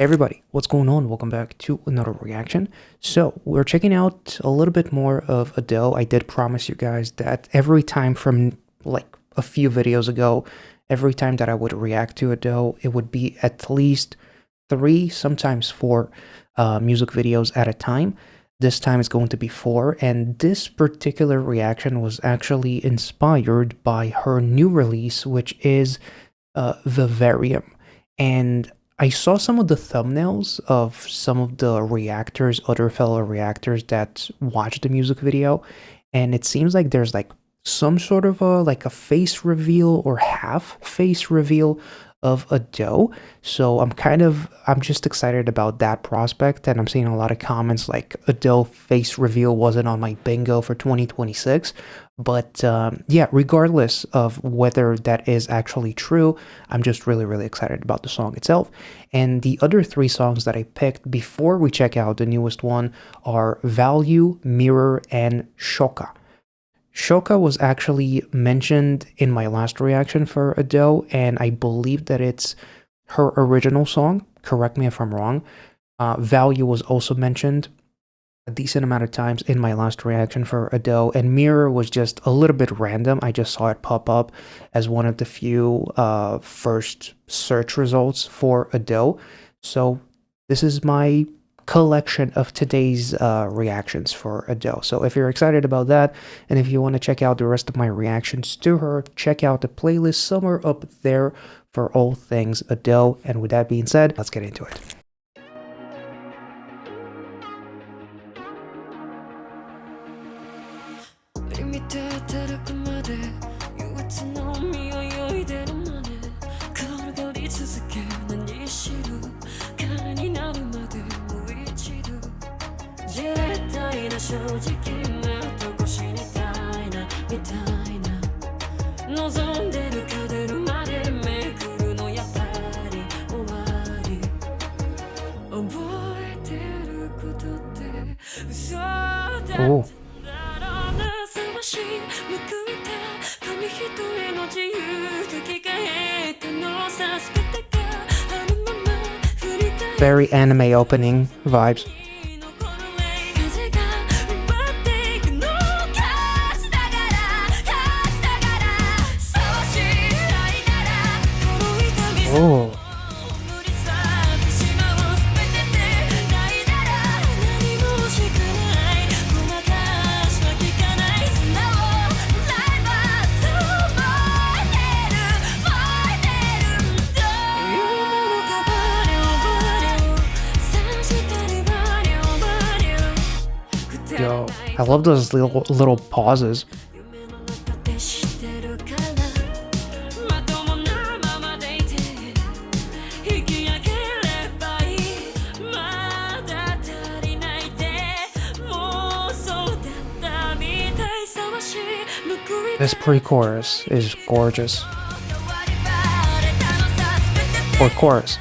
Everybody, what's going on? Welcome back to another reaction. So, we're checking out a little bit more of Adele. I did promise you guys that every time from like a few videos ago, every time that I would react to Adele, it would be at least 3, sometimes 4 music videos at a time. This time it's going to be 4, and this particular reaction was actually inspired by her new release, which is Vivarium. And I saw some of the thumbnails of some of the reactors, other fellow reactors that watched the music video, and it seems like there's like some sort of a face reveal or half face reveal of Adele. So I'm just excited about that prospect, and I'm seeing a lot of comments like Adele face reveal wasn't on my bingo for 2026. But yeah, regardless of whether that is actually true, I'm just really excited about the song itself. And the other 3 songs that I picked before we check out the newest one are Value, Mirror, and Shoka. Shoka was actually mentioned in my last reaction for Adele, and I believe that it's her original song. Correct me if I'm wrong. Value was also mentioned a decent amount of times in my last reaction for Adele, and Mirror was just a little bit random. I just saw it pop up as one of the few first search results for Adele. So this is my collection of today's reactions for Adele. So if you're excited about that, and if you want to check out the rest of my reactions to her, check out the playlist somewhere up there for all things Adele. And with that being said, let's get into it. Oh. Very anime opening vibes. Oh. Yo, I love those little pauses. This pre-chorus is gorgeous. Or chorus.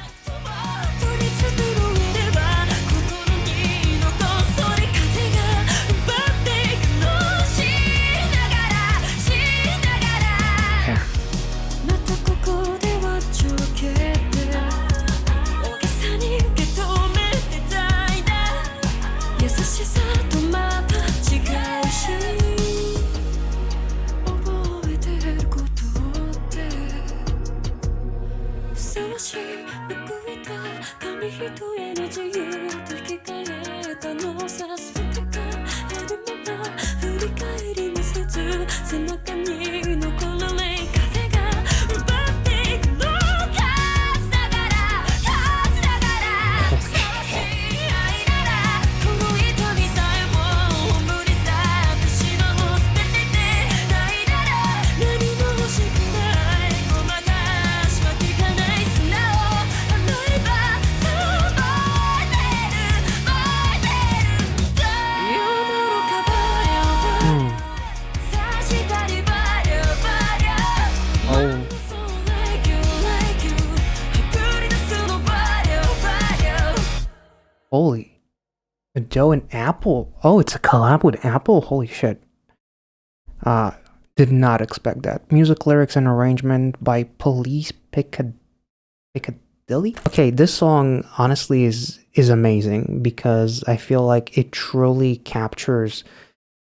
Holy. Adele and Apple. Oh, it's a collab with Apple? Holy shit. Did not expect that. Music, lyrics, and arrangement by Police Picadillo. Piccadilly. Okay, this song honestly is amazing because I feel like it truly captures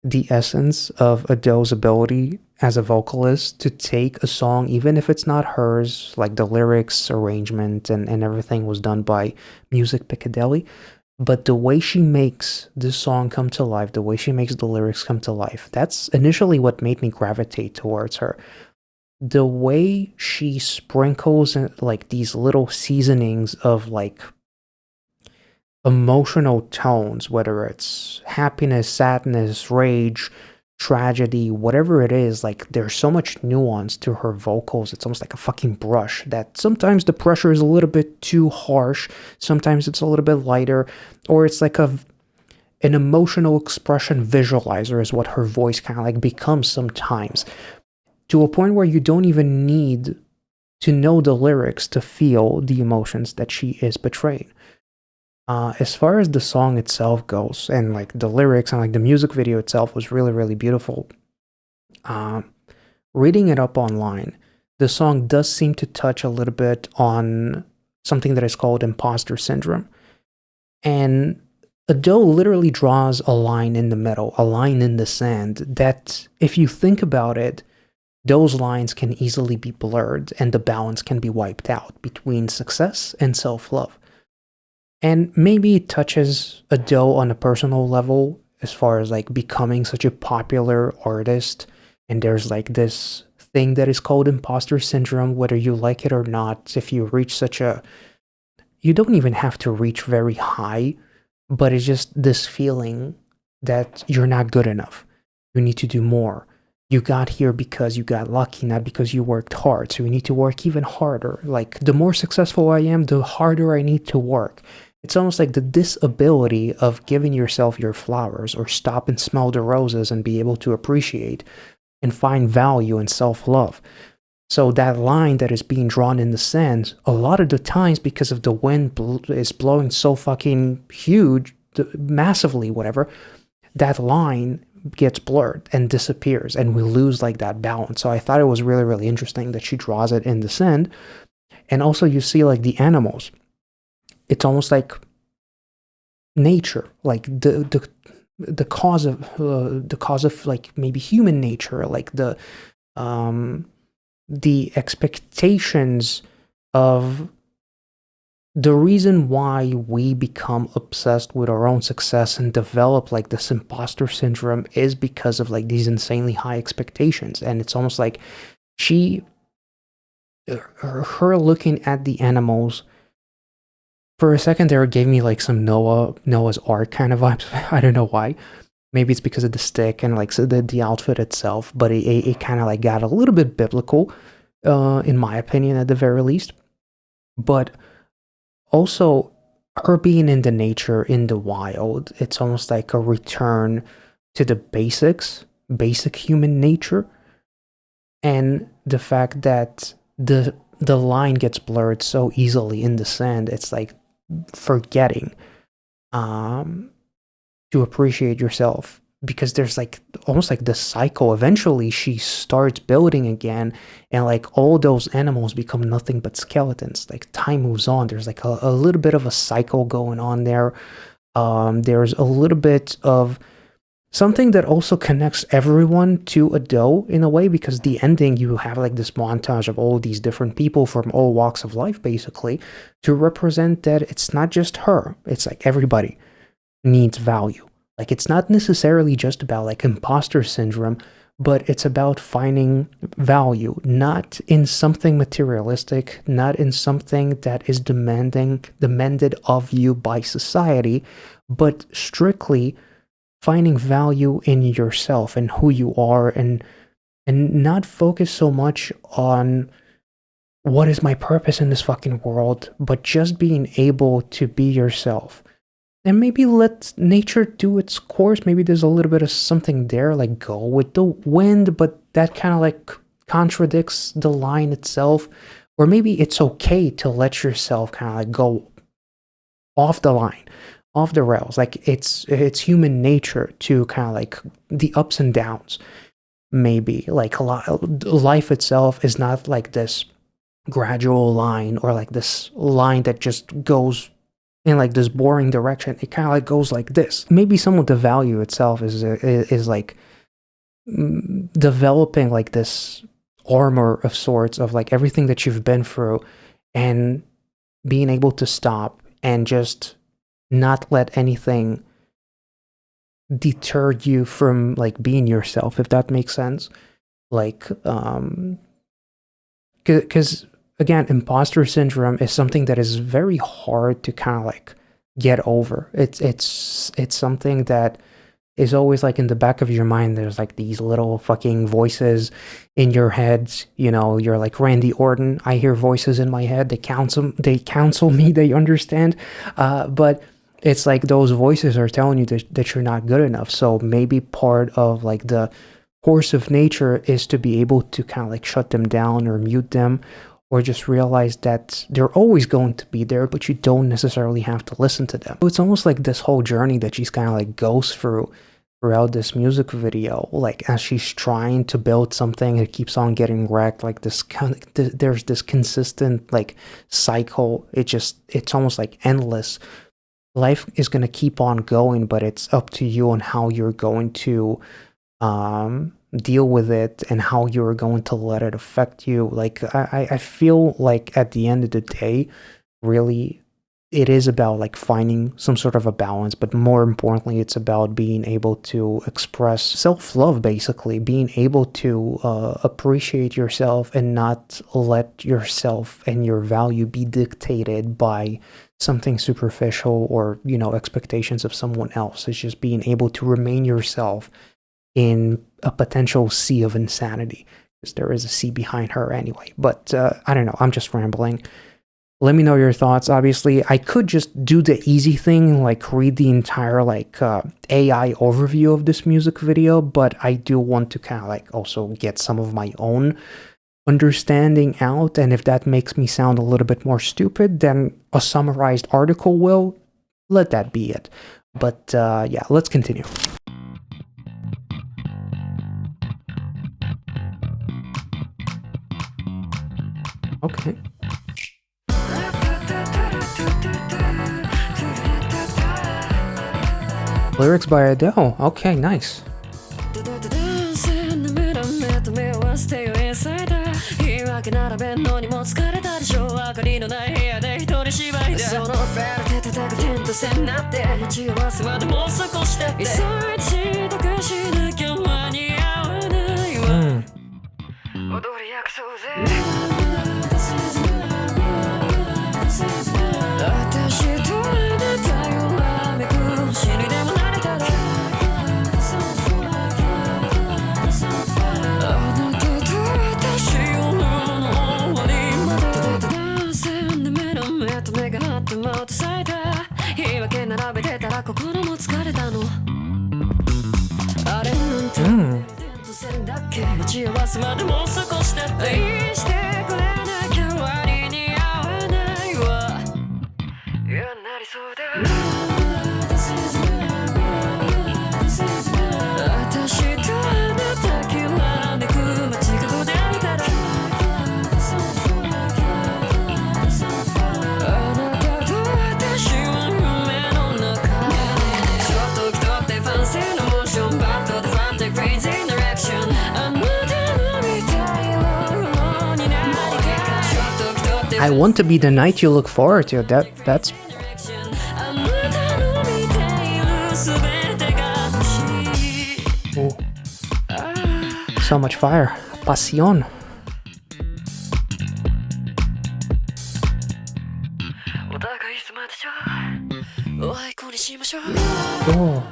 the essence of Adele's ability as a vocalist to take a song, even if it's not hers, like the lyrics, arrangement, and everything was done by Music Piccadilly. But the way she makes this song come to life, the way she makes the lyrics come to life, that's initially what made me gravitate towards her. The way she sprinkles like these little seasonings of like emotional tones, whether it's happiness, sadness, rage, tragedy, whatever it is, like there's so much nuance to her vocals. It's almost like a fucking brush that sometimes the pressure is a little bit too harsh, sometimes it's a little bit lighter, or it's like an emotional expression visualizer is what her voice kind of like becomes sometimes, to a point where you don't even need to know the lyrics to feel the emotions that she is portraying. As far as the song itself goes, and like the lyrics and like the music video itself was really, really beautiful. Reading it up online, the song does seem to touch a little bit on something that is called imposter syndrome. And Adele literally draws a line in the middle, a line in the sand, that if you think about it, those lines can easily be blurred and the balance can be wiped out between success and self-love. And maybe it touches Adele on a personal level as far as like becoming such a popular artist. And there's like this thing that is called imposter syndrome, whether you like it or not. If you reach you don't even have to reach very high, but it's just this feeling that you're not good enough. You need to do more. You got here because you got lucky, not because you worked hard. So you need to work even harder. Like the more successful I am, the harder I need to work. It's almost like the disability of giving yourself your flowers, or stop and smell the roses and be able to appreciate and find value in self-love. So that line that is being drawn in the sand, a lot of the times because of the wind is blowing so fucking huge, massively, whatever, that line gets blurred and disappears and we lose like that balance. So I thought it was really, really interesting that she draws it in the sand. And also you see like the animals. It's almost like nature, like the cause of like maybe human nature, like the expectations of the reason why we become obsessed with our own success and develop like this imposter syndrome is because of like these insanely high expectations. And it's almost like her looking at the animals for a second there gave me like some Noah's Ark kind of vibes. I don't know why. Maybe it's because of the stick and like so the outfit itself, but it kind of like got a little bit biblical, in my opinion, at the very least. But also, her being in the nature, in the wild, it's almost like a return to the basic human nature, and the fact that the line gets blurred so easily in the sand. It's like forgetting to appreciate yourself, because there's like almost like this cycle. Eventually she starts building again, and like all those animals become nothing but skeletons. Like time moves on, there's like a little bit of a cycle going on there. There's a little bit of something that also connects everyone to Adele in a way, because the ending, you have like this montage of all these different people from all walks of life, basically, to represent that it's not just her, it's like everybody needs value. Like it's not necessarily just about like imposter syndrome, but it's about finding value, not in something materialistic, not in something that is demanded of you by society, but strictly finding value in yourself and who you are, and not focus so much on what is my purpose in this fucking world, but just being able to be yourself. And maybe let nature do its course. Maybe there's a little bit of something there, like go with the wind, but that kind of like contradicts the line itself. Or maybe it's okay to let yourself kind of like go off the line, off the rails. Like it's human nature to kind of like the ups and downs. Maybe like a lot, life itself is not like this gradual line, or like this line that just goes in like this boring direction. It kind of like goes like this. Maybe some of the value itself is like developing like this armor of sorts of like everything that you've been through, and being able to stop and just not let anything deter you from like being yourself, if that makes sense. Like because again, imposter syndrome is something that is very hard to kind of like get over. It's something that is always like in the back of your mind. There's like these little fucking voices in your head. You know, you're like Randy Orton. I hear voices in my head. They counsel me. They understand. But it's like those voices are telling you that you're not good enough. So maybe part of like the course of nature is to be able to kind of like shut them down or mute them, or just realize that they're always going to be there, but you don't necessarily have to listen to them. So it's almost like this whole journey that she's kind of like goes throughout this music video, like as she's trying to build something, it keeps on getting wrecked. Like this kind of, there's this consistent like cycle. It's almost like endless. Life is going to keep on going, but it's up to you on how you're going to deal with it and how you're going to let it affect you. Like I feel like at the end of the day, really, it is about like finding some sort of a balance, but more importantly, it's about being able to express self-love, basically being able to appreciate yourself and not let yourself and your value be dictated by something superficial or, you know, expectations of someone else. It's just being able to remain yourself in a potential sea of insanity, because there is a sea behind her anyway. But I don't know, I'm just rambling. Let me know your thoughts. Obviously, I could just do the easy thing, like read the entire like AI overview of this music video, but I do want to kind of like also get some of my own understanding out, and if that makes me sound a little bit more stupid than a summarized article will, let that be it. But yeah, let's continue. Okay. Lyrics by Adele. Okay, nice. I want to be the night you look forward to. That's ooh. So much fire. Pasión. Oh.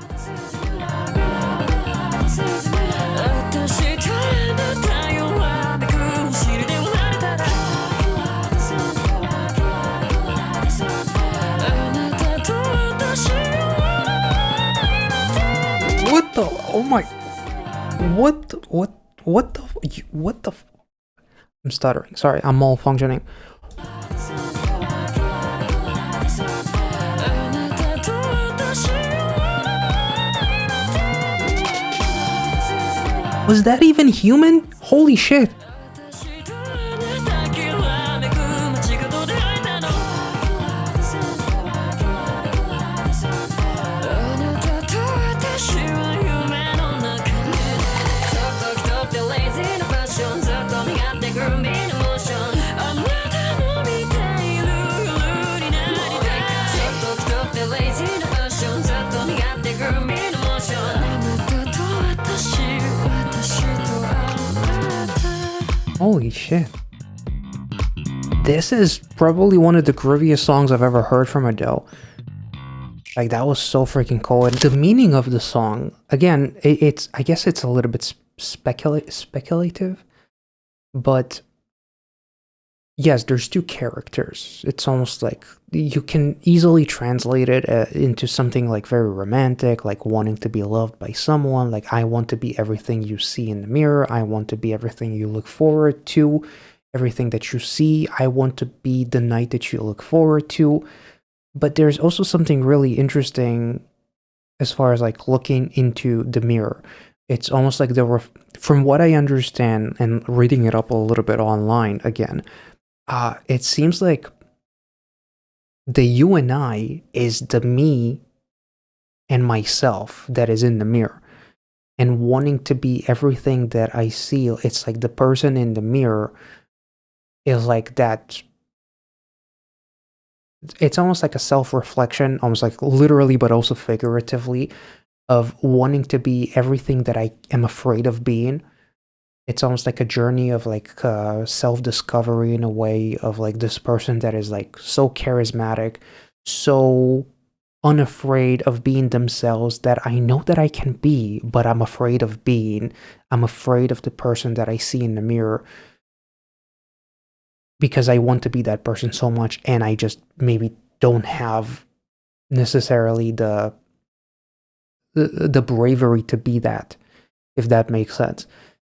What the? Oh my! What the? I'm stuttering. Sorry, I'm malfunctioning. Was that even human? Holy shit! Holy shit. This is probably one of the grooviest songs I've ever heard from Adele. Like, that was so freaking cool. And the meaning of the song, again, I guess it's a little bit speculative, but yes, there's two characters. It's almost like you can easily translate it into something like very romantic, like wanting to be loved by someone. Like, I want to be everything you see in the mirror. I want to be everything you look forward to. Everything that you see, I want to be the night that you look forward to. But there's also something really interesting as far as like looking into the mirror. It's almost like from what I understand and reading it up a little bit online again, it seems like the you and I is the me and myself that is in the mirror. And wanting to be everything that I see, it's like the person in the mirror is like that. It's almost like a self-reflection, almost like literally, but also figuratively, of wanting to be everything that I am afraid of being. It's almost like a journey of like self-discovery in a way of like this person that is like so charismatic, so unafraid of being themselves that I know that I can be, but I'm afraid of being. I'm afraid of the person that I see in the mirror, because I want to be that person so much, and I just maybe don't have necessarily the bravery to be that, if that makes sense.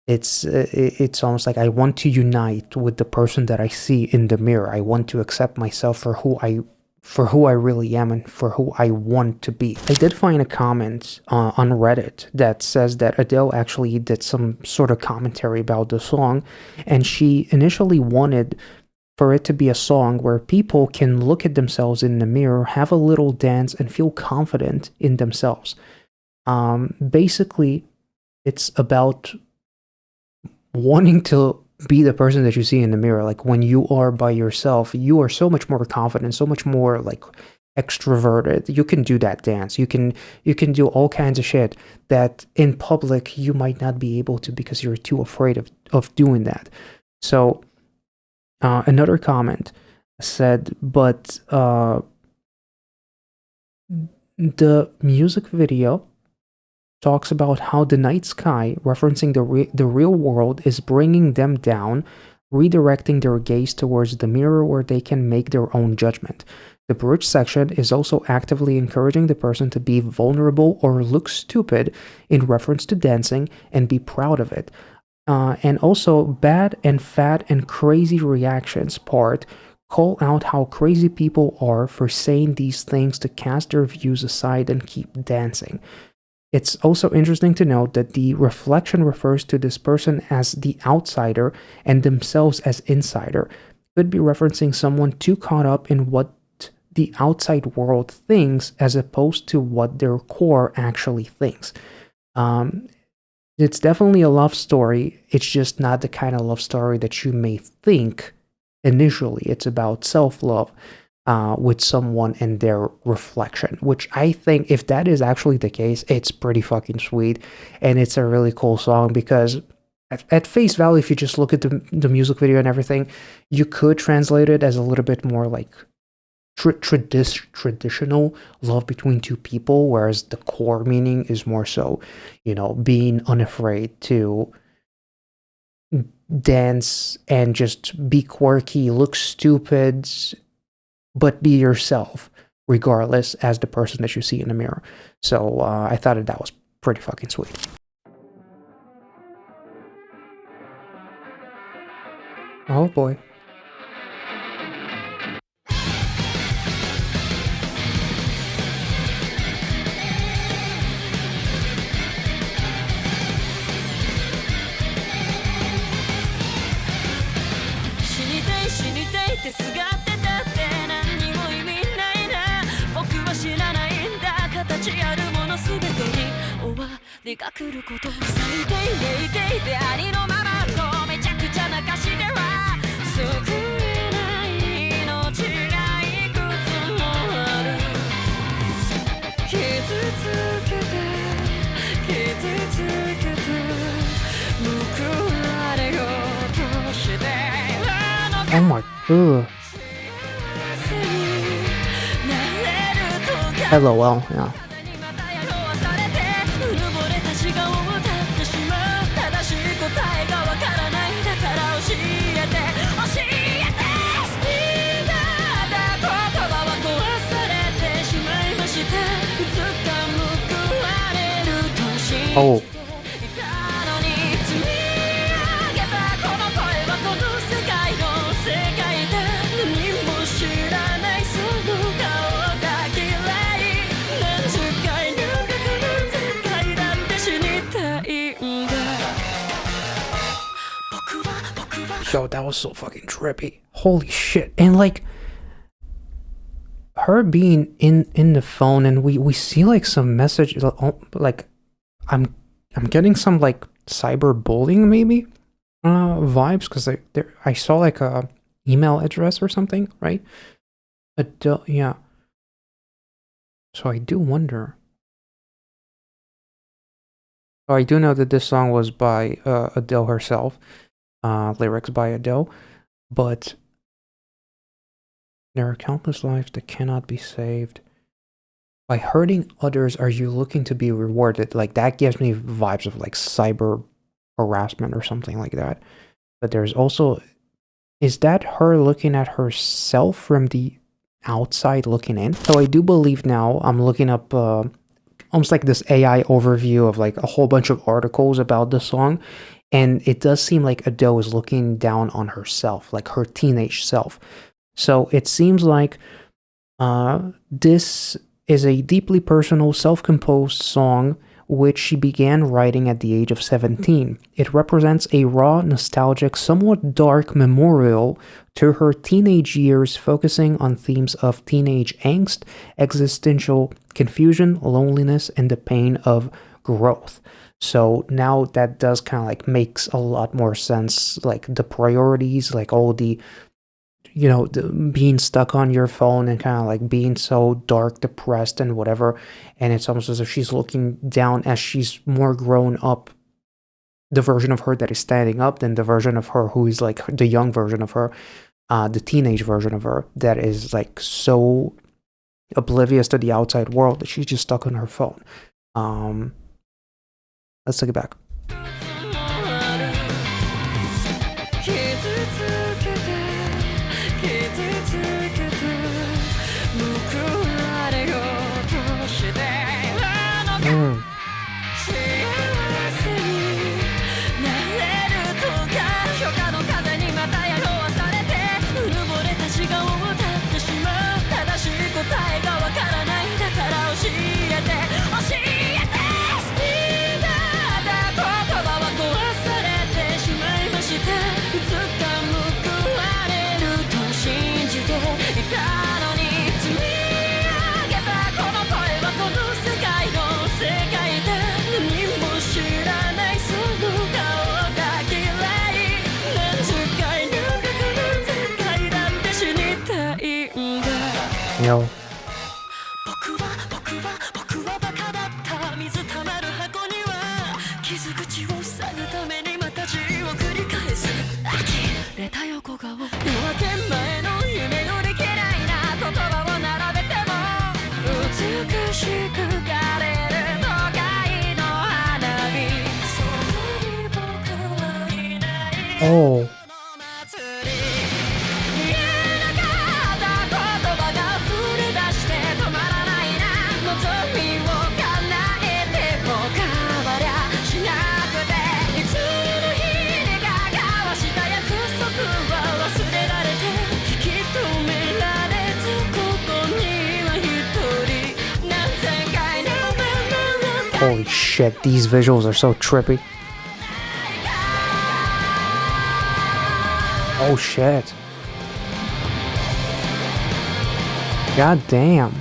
It's almost like I want to unite with the person that I see in the mirror. I want to accept myself for who I really am and for who I want to be. I did find a comment on Reddit that says that Adele actually did some sort of commentary about the song, and she initially wanted for it to be a song where people can look at themselves in the mirror, have a little dance, and feel confident in themselves. Basically, it's about wanting to be the person that you see in the mirror. Like, when you are by yourself, you are so much more confident, so much more like extroverted. You can do that dance. You can do all kinds of shit that in public you might not be able to because you're too afraid of doing that. So another comment said, but the music video talks about how the night sky, referencing the real world, is bringing them down, redirecting their gaze towards the mirror where they can make their own judgment. The bridge section is also actively encouraging the person to be vulnerable or look stupid in reference to dancing and be proud of it. And also, bad and fat and crazy reactions part call out how crazy people are for saying these things to cast their views aside and keep dancing. It's also interesting to note that the reflection refers to this person as the outsider and themselves as insider. Could be referencing someone too caught up in what the outside world thinks as opposed to what their core actually thinks. It's definitely a love story. It's just not the kind of love story that you may think initially. It's about self-love. With someone and their reflection, which I think, if that is actually the case, it's pretty fucking sweet, and it's a really cool song, because at face value, if you just look at the music video and everything, you could translate it as a little bit more like traditional love between two people, whereas the core meaning is more so, being unafraid to dance and just be quirky, look stupid, but be yourself regardless as the person that you see in the mirror. So I thought that was pretty fucking sweet. Oh boy. Ugh. LOL, yeah. Oh. Yo, that was so fucking trippy. Holy shit. And like her being in the phone, and we see like some message, like I'm getting some like cyberbullying maybe vibes, because I saw like a email address or something, right? Yeah. So I do wonder. So I do know that this song was by Adele herself, lyrics by Adele, but there are countless lives that cannot be saved. By hurting others, are you looking to be rewarded? Like, that gives me vibes of like cyber harassment or something like that. But there's also, is that her looking at herself from the outside looking in? So I do believe now, I'm looking up almost like this AI overview of like a whole bunch of articles about the song, and it does seem like Adele is looking down on herself, like her teenage self. So it seems like this is a deeply personal, self-composed song which she began writing at the age of 17. It represents a raw, nostalgic, somewhat dark memorial to her teenage years, focusing on themes of teenage angst, existential confusion, loneliness, and the pain of growth. So now that does kind of like makes a lot more sense, like the priorities, like all the, you know, being stuck on your phone and kind of like being so dark, depressed, and whatever. And it's almost as if she's looking down as she's more grown up, the version of her that is standing up, than the version of her who is like the young version of her, the teenage version of her that is like so oblivious to the outside world that she's just stuck on her phone. Let's take it back. Yo. Oh. Holy shit, these visuals are so trippy. Oh shit. God damn.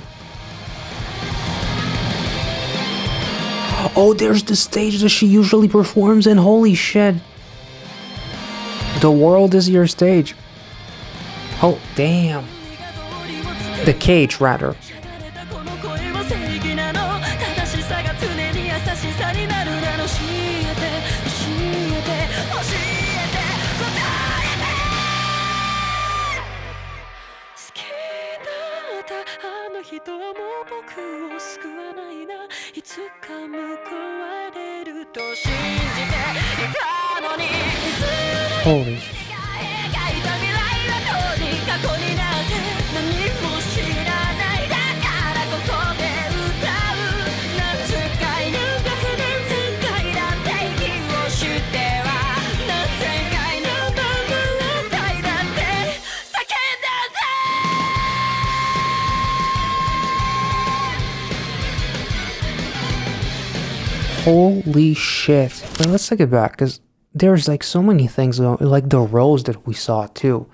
Oh, there's the stage that she usually performs in. Holy shit. The world is your stage. Oh, damn. The cage, rather. Holy Holy shit. But let's take it back, because there's like so many things going, like the rose that we saw too.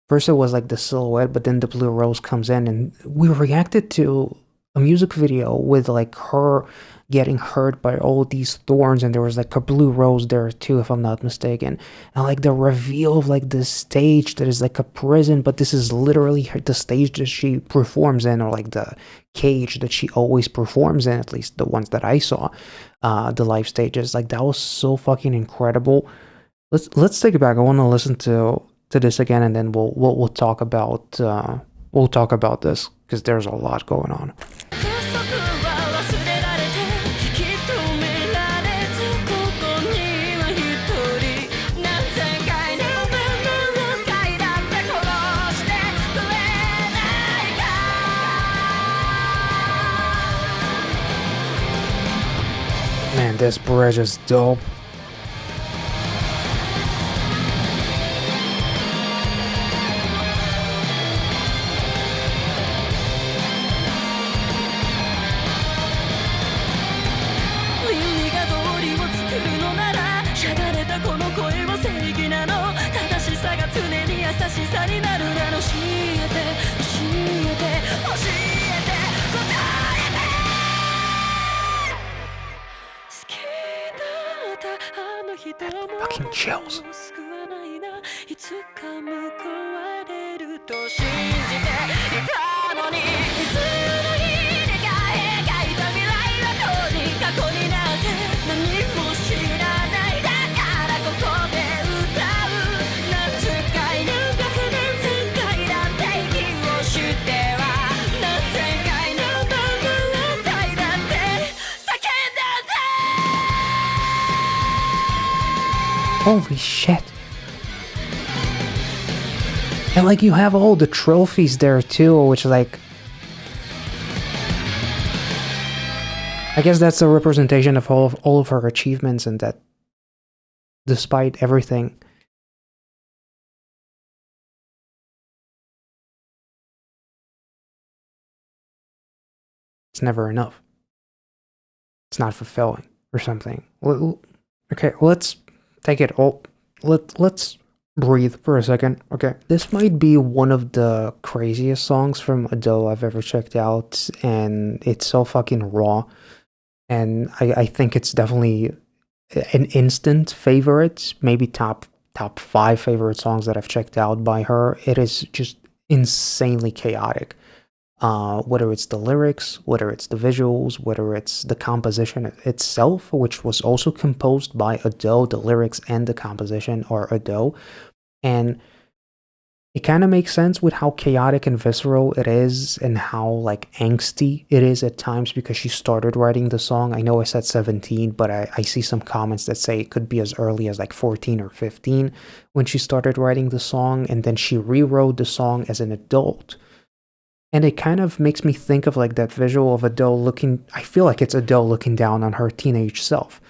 First it was like the silhouette, but then the blue rose comes in, and we reacted to a music video with like her getting hurt by all these thorns, and there was like a blue rose there too, if I'm not mistaken. And like the reveal of like the stage that is like a prison, but this is literally the stage that she performs in, or like the cage that she always performs in, at least the ones that I saw, the live stages. Like that was so fucking incredible. Let's take it back. I want to listen to this again, and then we'll talk about this, because there's a lot going on. Man, this bridge is dope. Fucking chills. Holy shit. And like you have all the trophies there too, which like, I guess that's a representation of all of her achievements, and that despite everything, it's never enough. It's not fulfilling or something. Okay, let's take it all. Let's breathe for a second. Okay, this might be one of the craziest songs from Adele I've ever checked out, and it's so fucking raw. And I think it's definitely an instant favorite, maybe top 5 favorite songs that I've checked out by her. It is just insanely chaotic. Whether it's the lyrics, whether it's the visuals, whether it's the composition itself, which was also composed by Adele, the lyrics and the composition are Adele. And it kind of makes sense with how chaotic and visceral it is, and how like angsty it is at times, because she started writing the song. I know I said 17, but I see some comments that say it could be as early as like 14 or 15 when she started writing the song, and then she rewrote the song as an adult. And it kind of makes me think of like that visual of Adele looking, I feel like it's Adele looking down on her teenage self.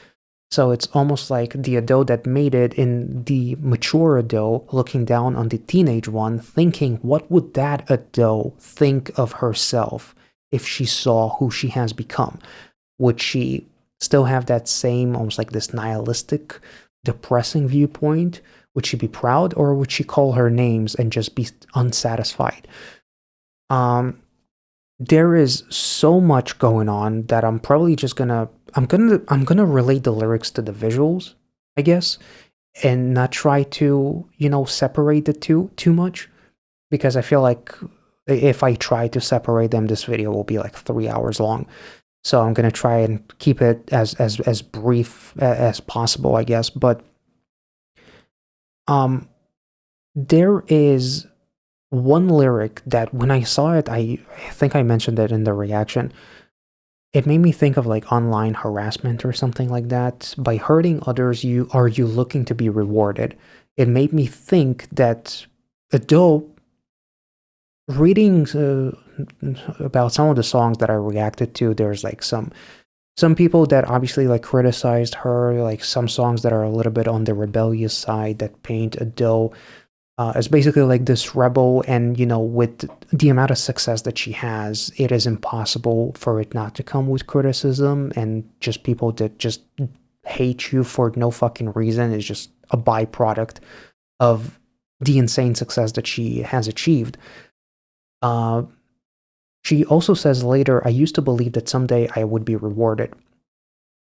So it's almost like the Adele that made it in the mature Adele looking down on the teenage one, thinking, what would that Adele think of herself if she saw who she has become? Would she still have that same, almost like this nihilistic, depressing viewpoint? Would she be proud, or would she call her names and just be unsatisfied? There is so much going on that I'm probably just gonna relate the lyrics to the visuals, I guess, and not try to, separate the two too much, because I feel like if I try to separate them, this video will be like 3 hours long. So I'm gonna try and keep it as brief as possible, I guess. But there is one lyric that when I saw it, I think I mentioned it in the reaction. It made me think of like online harassment or something like that. By hurting others, you looking to be rewarded? It made me think that though reading about some of the songs that I reacted to, there's like some people that obviously like criticized her, like some songs that are a little bit on the rebellious side that paint Adele as basically like this rebel, and with the amount of success that she has, it is impossible for it not to come with criticism, and just people that just hate you for no fucking reason is just a byproduct of the insane success that she has achieved. Uh, she also says later, I used to believe that someday I would be rewarded.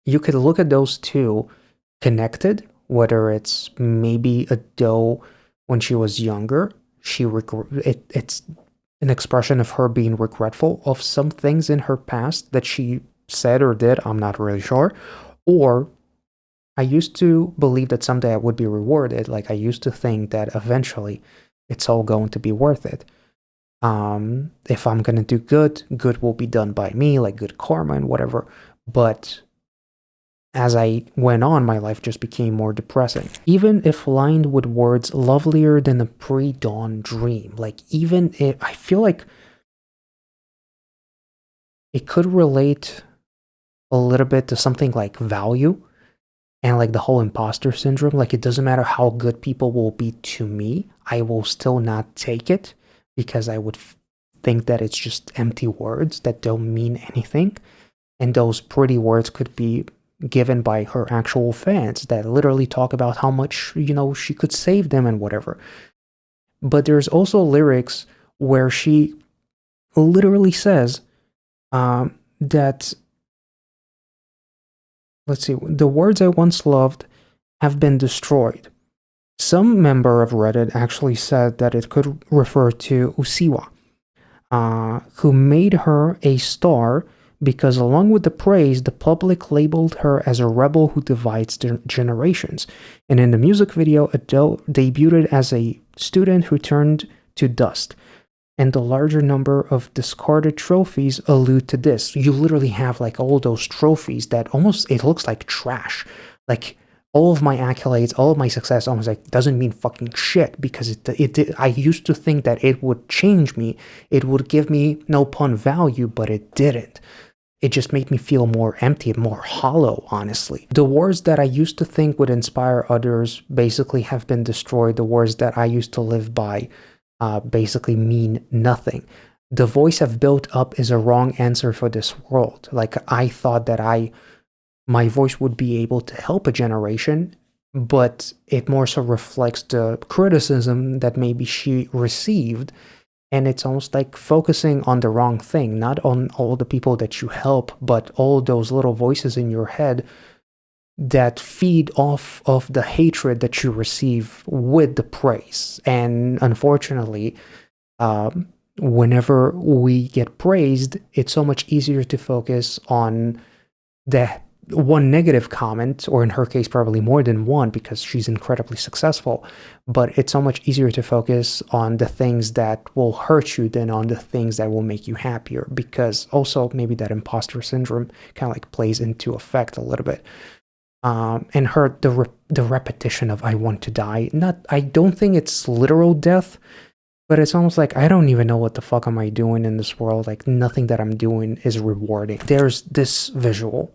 You could look at those two connected, whether it's maybe a doe when she was younger, it's an expression of her being regretful of some things in her past that she said or did, I'm not really sure. Or I used to believe that someday I would be rewarded. Like I used to think that eventually it's all going to be worth it. If I'm gonna do good, good will be done by me, like good karma and whatever. But as I went on, my life just became more depressing. Even if lined with words lovelier than a pre-dawn dream, like even if I feel like it could relate a little bit to something like value and like the whole imposter syndrome. Like it doesn't matter how good people will be to me, I will still not take it because I would think that it's just empty words that don't mean anything. And those pretty words could be given by her actual fans that literally talk about how much, she could save them and whatever. But there's also lyrics where she literally says that, let's see, the words I once loved have been destroyed. Some member of Reddit actually said that it could refer to Usiwa, who made her a star because along with the praise, the public labeled her as a rebel who divides generations. And in the music video, Adele debuted as a student who turned to dust. And the larger number of discarded trophies allude to this. You literally have like all those trophies that almost, it looks like trash. Like all of my accolades, all of my success almost like doesn't mean fucking shit because I used to think that it would change me. It would give me, no pun, value, but it didn't. It just made me feel more empty, more hollow, honestly. The words that I used to think would inspire others basically have been destroyed. The words that I used to live by basically mean nothing. The voice I've built up is a wrong answer for this world. Like I thought that my voice would be able to help a generation, but it more so reflects the criticism that maybe she received. And it's almost like focusing on the wrong thing, not on all the people that you help, but all those little voices in your head that feed off of the hatred that you receive with the praise. And unfortunately, whenever we get praised, it's so much easier to focus on the one negative comment, or in her case, probably more than one because she's incredibly successful. But it's so much easier to focus on the things that will hurt you than on the things that will make you happier, because also maybe that imposter syndrome kind of like plays into effect a little bit. And the repetition of I want to die. I don't think it's literal death, but it's almost like I don't even know what the fuck am I doing in this world. Like nothing that I'm doing is rewarding. There's this visual.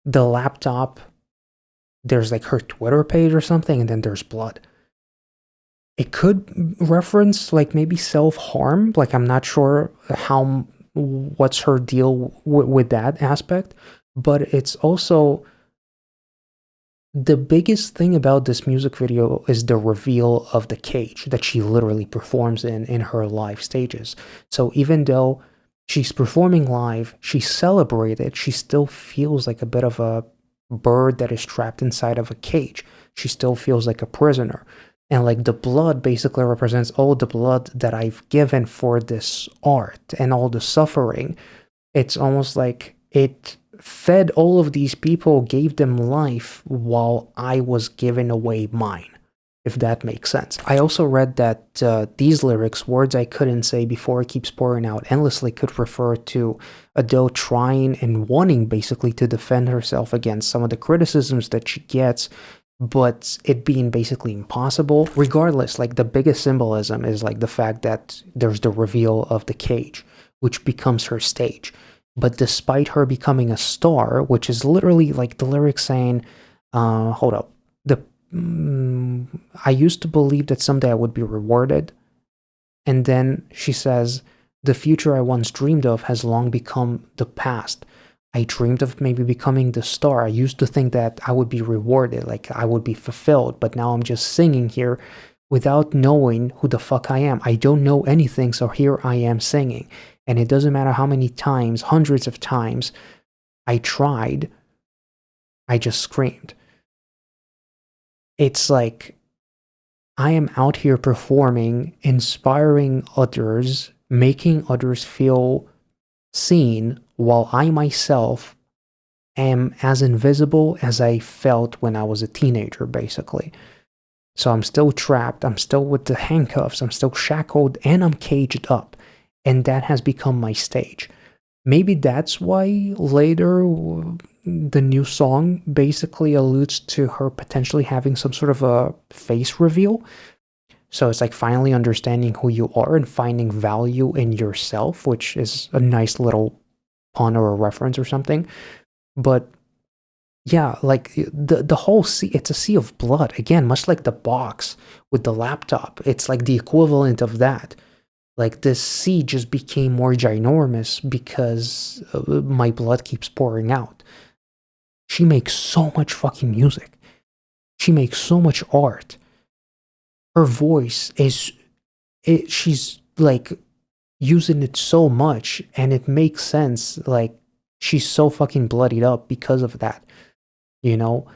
The laptop, there's like her Twitter page or something, and then there's blood. It could reference like maybe self-harm. Like I'm not sure what's her deal with that aspect, but it's also the biggest thing about this music video is the reveal of the cage that she literally performs in her live stages. So even though she's performing live, she's celebrated, she still feels like a bit of a bird that is trapped inside of a cage. She still feels like a prisoner. And like the blood basically represents all the blood that I've given for this art and all the suffering. It's almost like it fed all of these people, gave them life while I was giving away mine. if that makes sense. I also read that these lyrics, words I couldn't say before it keeps pouring out endlessly, could refer to Adele trying and wanting basically to defend herself against some of the criticisms that she gets, but it being basically impossible. Regardless, like the biggest symbolism is like the fact that there's the reveal of the cage, which becomes her stage. But despite her becoming a star, which is literally like the lyrics saying, hold up, the I used to believe that someday I would be rewarded. And then she says, the future I once dreamed of has long become the past. I dreamed of maybe becoming the star. I used to think that I would be rewarded, like I would be fulfilled, but now I'm just singing here without knowing who the fuck I am. I don't know anything, so here I am singing. And it doesn't matter how many times, hundreds of times, I tried, I just screamed. It's like I am out here performing, inspiring others, making others feel seen, while I myself am as invisible as I felt when I was a teenager, basically. So I'm still trapped, I'm still with the handcuffs, I'm still shackled, and I'm caged up. And that has become my stage. Maybe that's why later the new song basically alludes to her potentially having some sort of a face reveal. So it's like finally understanding who you are and finding value in yourself, which is a nice little pun or a reference or something. But yeah, like the whole sea, it's a sea of blood. Again, much like the box with the laptop. It's like the equivalent of that. Like this sea just became more ginormous because my blood keeps pouring out. She makes so much fucking music. She makes so much art. Her voice she's like using it so much, and it makes sense. Like she's so fucking bloodied up because of that, you know.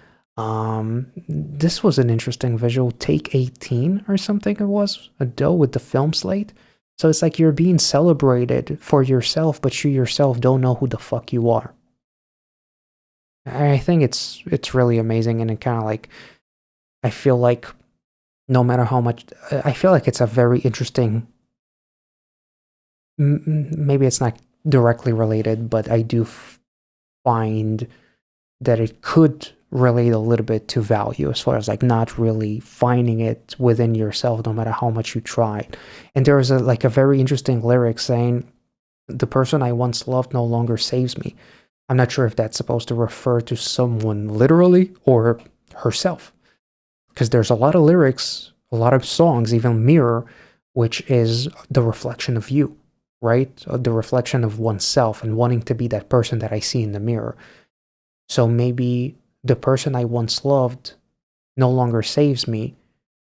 This was an interesting visual. Take 18 or something it was, Adele with the film slate. So it's like you're being celebrated for yourself, but you yourself don't know who the fuck you are. I think it's really amazing, and it kind of like, I feel like no matter how much, I feel like it's a very interesting, maybe it's not directly related, but I do find that it could relate a little bit to value, as far as like not really finding it within yourself no matter how much you try. And there is a very interesting lyric saying, the person I once loved no longer saves me. I'm not sure if that's supposed to refer to someone literally or herself, because there's a lot of lyrics, a lot of songs, even Mirror, which is the reflection of you, right? The reflection of oneself and wanting to be that person that I see in the mirror. So maybe the person I once loved no longer saves me.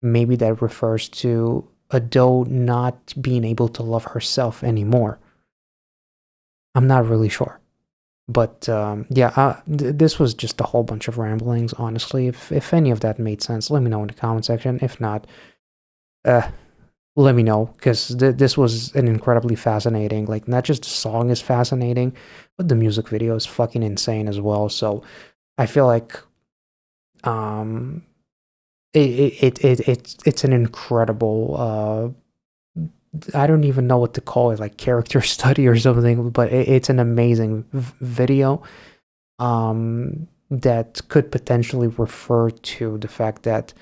Maybe that refers to Adele not being able to love herself anymore. I'm not really sure. But yeah, this was just a whole bunch of ramblings, honestly. If any of that made sense, let me know in the comment section. If not, let me know, because this was an incredibly fascinating, like, not just the song is fascinating, but the music video is fucking insane as well. So I feel like it's an incredible I don't even know what to call it, like character study or something, but it's an amazing video that could potentially refer to the fact that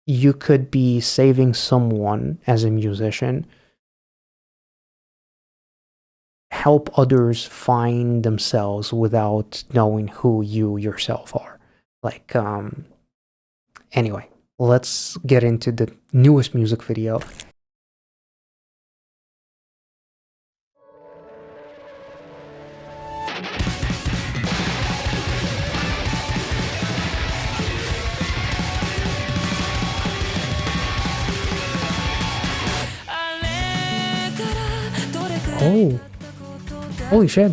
you could be saving someone as a musician, help others find themselves without knowing who you yourself are. Like, anyway, let's get into the newest music video. Oh, holy shit.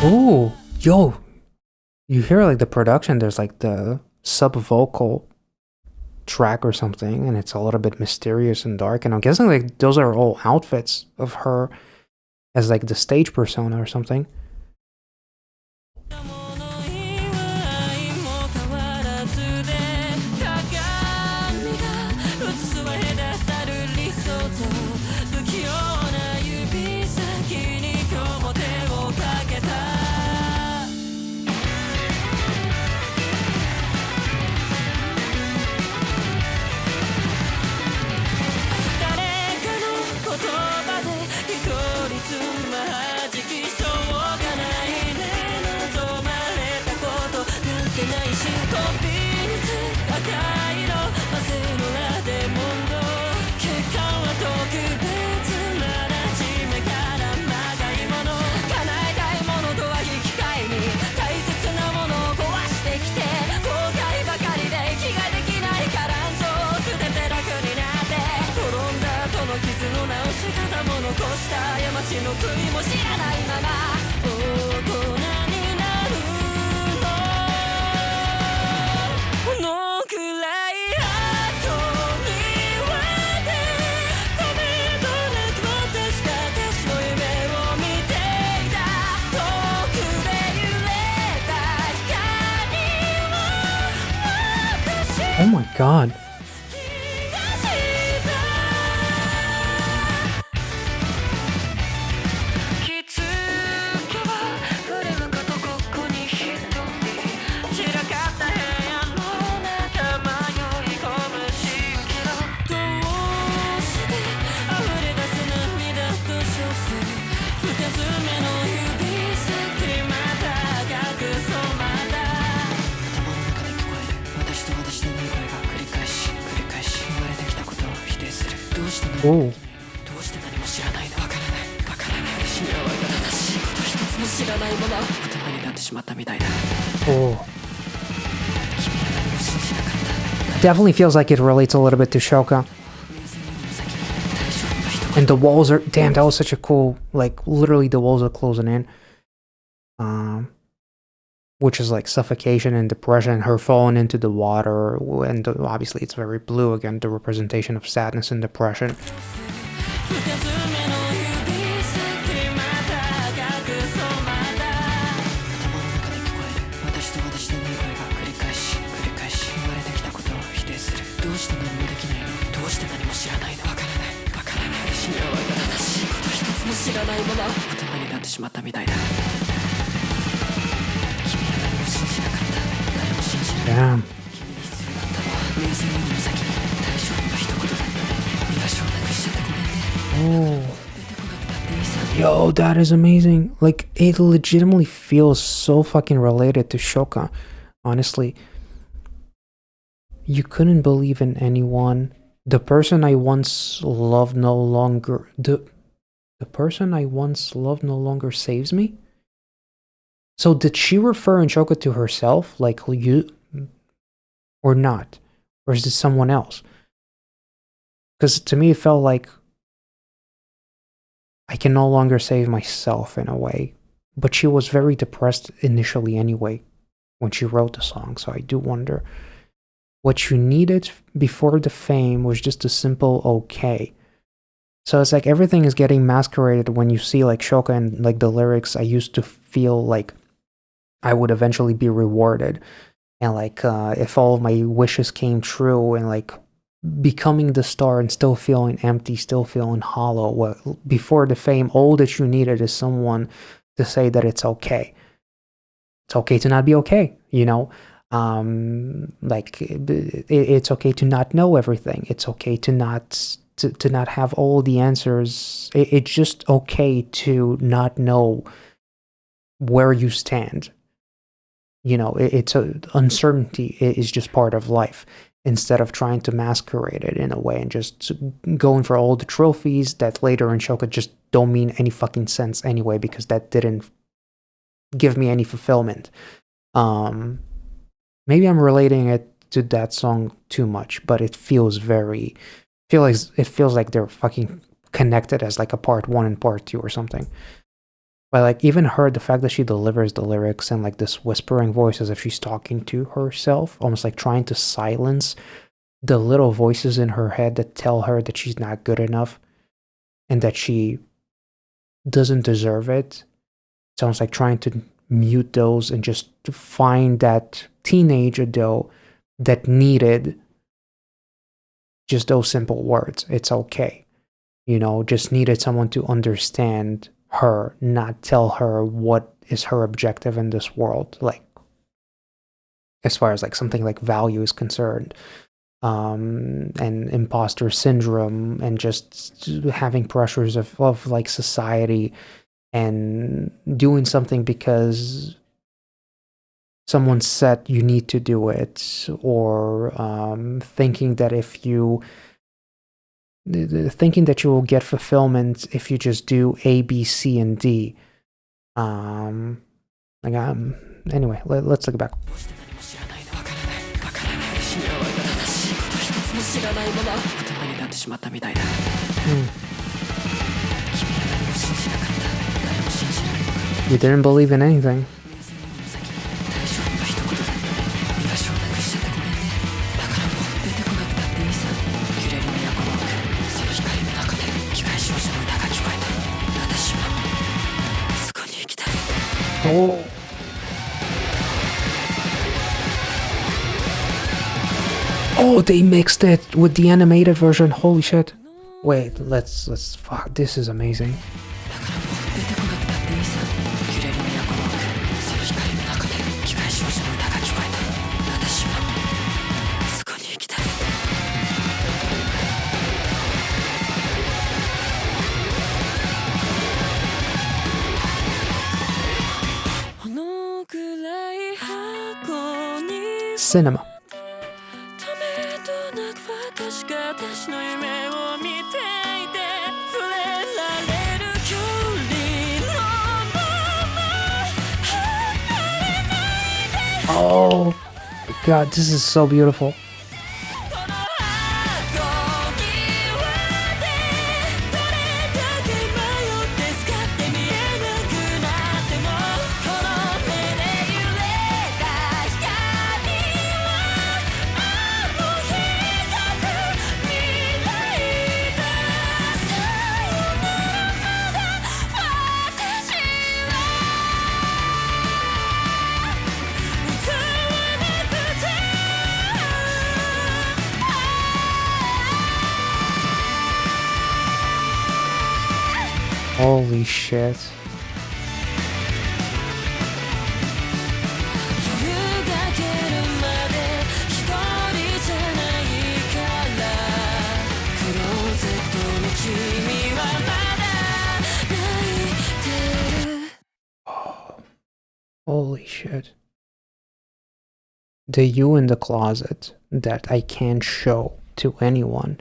Oh, yo, you hear like the production, there's like the sub vocal track or something, and it's a little bit mysterious and dark. And I'm guessing like those are all outfits of her as like the stage persona or something. Oh my god. Oh. Oh. Definitely feels like it relates a little bit to Shoka. And the walls are, damn, that was such a cool, like literally the walls are closing in. Which is like suffocation and depression, her falling into the water, and obviously it's very blue, again, the representation of sadness and depression. Damn. Oh. Yo, that is amazing. Like, it legitimately feels so fucking related to Shoka. Honestly. You couldn't believe in anyone. The person I once loved no longer... The person I once loved no longer saves me? So did she refer in Shoka to herself? Like, you... Or not? Or is it someone else? Because to me it felt like I can no longer save myself in a way. But she was very depressed initially anyway when she wrote the song, so I do wonder. What you needed before the fame was just a simple okay. So it's like everything is getting masqueraded when you see like Shoka and like the lyrics. I used to feel like I would eventually be rewarded. And like if all of my wishes came true, and like becoming the star and still feeling empty, still feeling hollow. Well, before the fame, all that you needed is someone to say that it's okay. It's okay to not be okay, you know? Like it's okay to not know everything. It's okay to not have all the answers. It's just okay to not know where you stand. You know, it's uncertainty is just part of life, instead of trying to masquerade it in a way and just going for all the trophies that later in Shoka just don't mean any fucking sense anyway, because that didn't give me any fulfillment. Maybe I'm relating it to that song too much, but it feels like they're fucking connected as like a part 1 and part 2 or something. But like even her, the fact that she delivers the lyrics in like this whispering voice as if she's talking to herself, almost like trying to silence the little voices in her head that tell her that she's not good enough and that she doesn't deserve it. Sounds like trying to mute those and just to find that teenage adult that needed just those simple words. It's okay. Just needed someone to understand her, not tell her what is her objective in this world. Like, as far as like something like value is concerned, and imposter syndrome, and just having pressures of like society, and doing something because someone said you need to do it, or thinking that if you thinking that you will get fulfillment if you just do A, B, C, and D. Like anyway, let's look back. You didn't believe in anything. Oh. Oh, they mixed it with the animated version. Holy shit. Wait, let's fuck, this is amazing. Cinema. Oh my god, this is so beautiful. Holy shit. Oh, holy shit. The you in the closet that I can't show to anyone.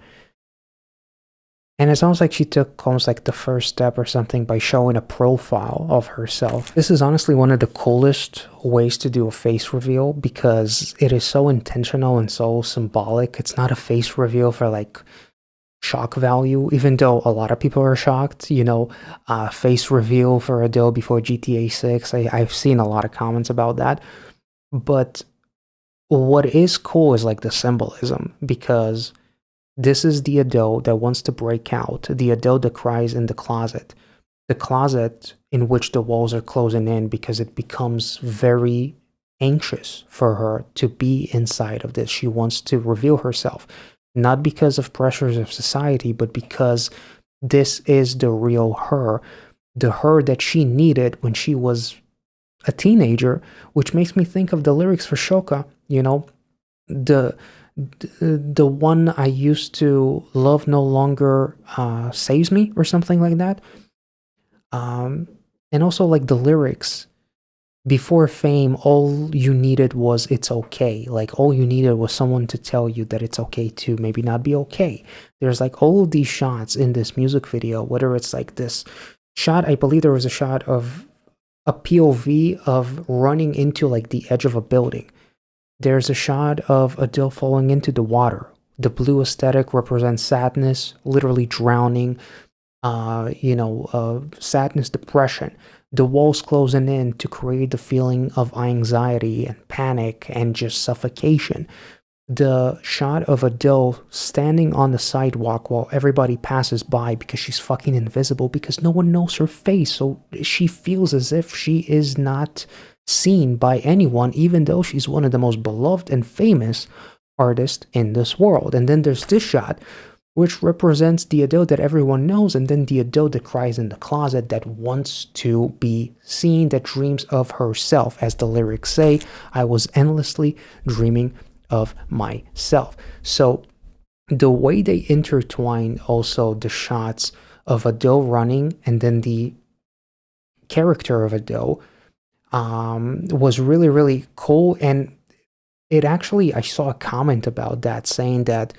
And it sounds like she took almost like the first step or something by showing a profile of herself. This is honestly one of the coolest ways to do a face reveal because it is so intentional and so symbolic. It's not a face reveal for like shock value, even though a lot of people are shocked, face reveal for Adele before GTA 6. I've seen a lot of comments about that. But what is cool is like the symbolism, because this is the Adele that wants to break out, the Adele that cries in the closet in which the walls are closing in because it becomes very anxious for her to be inside of this. She wants to reveal herself, not because of pressures of society, but because this is the real her, the her that she needed when she was a teenager, which makes me think of the lyrics for Shoka, the one I used to love no longer saves me, or something like that. And also like the lyrics, before fame, all you needed was it's okay. Like all you needed was someone to tell you that it's okay to maybe not be okay. There's like all of these shots in this music video, whether it's like this shot, I believe there was a shot of a POV of running into like the edge of a building. There's a shot of Adele falling into the water. The blue aesthetic represents sadness, literally drowning, sadness, depression. The walls closing in to create the feeling of anxiety and panic and just suffocation. the shot of Adele standing on the sidewalk while everybody passes by because she's fucking invisible because no one knows her face. So she feels as if she is not seen by anyone, even though she's one of the most beloved and famous artists in this world. And then there's this shot, which represents the Adele that everyone knows, and then the Adele that cries in the closet, that wants to be seen, that dreams of herself. As the lyrics say, I was endlessly dreaming of myself. So the way they intertwine also the shots of Adele running and then the character of Adele was really, really cool. And it actually, I saw a comment about that saying that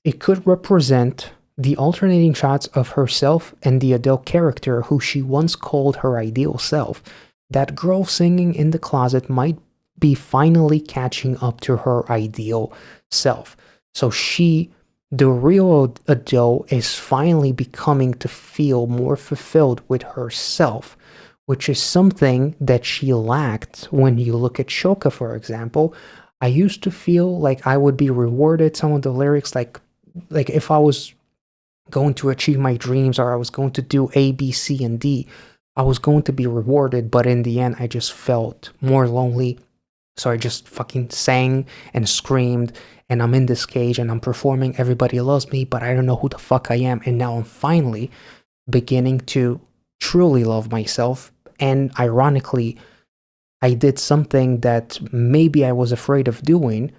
it could represent the alternating shots of herself and the Adele character who she once called her ideal self. That girl singing in the closet might be finally catching up to her ideal self. So she, the real Adele, is finally becoming to feel more fulfilled with herself, which is something that she lacked when you look at Shoka, for example. I used to feel like I would be rewarded. Some of the lyrics, like if I was going to achieve my dreams or I was going to do A, B, C, and D, I was going to be rewarded, but in the end, I just felt more lonely. So I just fucking sang and screamed, and I'm in this cage and I'm performing. Everybody loves me, but I don't know who the fuck I am. And now I'm finally beginning to truly love myself. And ironically, I did something that maybe I was afraid of doing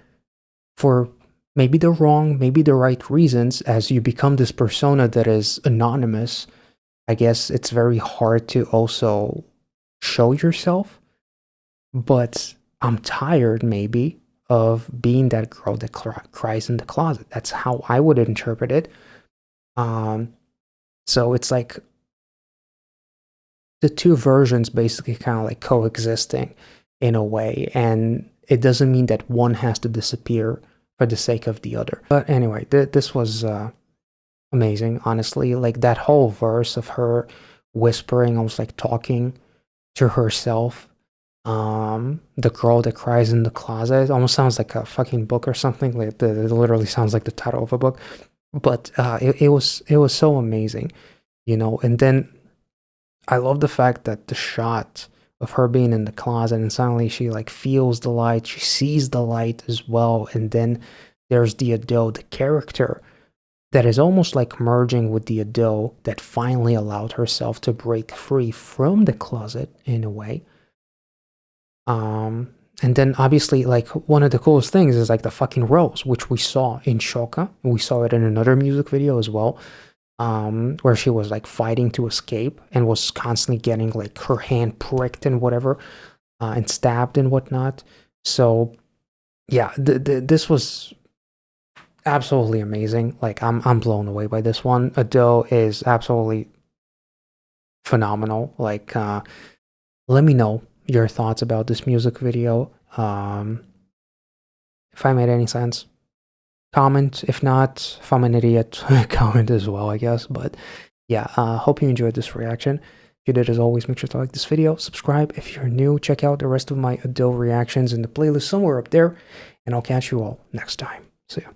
for maybe the wrong, maybe the right reasons. As you become this persona that is anonymous, I guess it's very hard to also show yourself. But I'm tired, maybe, of being that girl that cries in the closet. That's how I would interpret it. So it's like the two versions basically kind of like coexisting in a way, and it doesn't mean that one has to disappear for the sake of the other. But anyway, this was amazing, honestly. Like that whole verse of her whispering, almost like talking to herself. The girl that cries in the closet, it almost sounds like a fucking book or something. Like it literally sounds like the title of a book. But it was so amazing, you know. And then I love the fact that the shot of her being in the closet and suddenly she like feels the light, she sees the light as well, and then there's the Adele, the character that is almost like merging with the Adele that finally allowed herself to break free from the closet in a way. And then obviously, like, one of the coolest things is like the fucking rose, which we saw in Shoka. We saw it in another music video as well, where she was like fighting to escape and was constantly getting like her hand pricked and whatever, and stabbed and whatnot. So yeah, this was absolutely amazing. Like I'm blown away by this one. Adele is absolutely phenomenal. Like, let me know your thoughts about this music video. If I made any sense, comment. If not, if I'm an idiot, comment as well, I guess. But yeah, hope you enjoyed this reaction. If you did, as always, make sure to like this video, subscribe if you're new, check out the rest of my Adele reactions in the playlist somewhere up there, and I'll catch you all next time. See ya.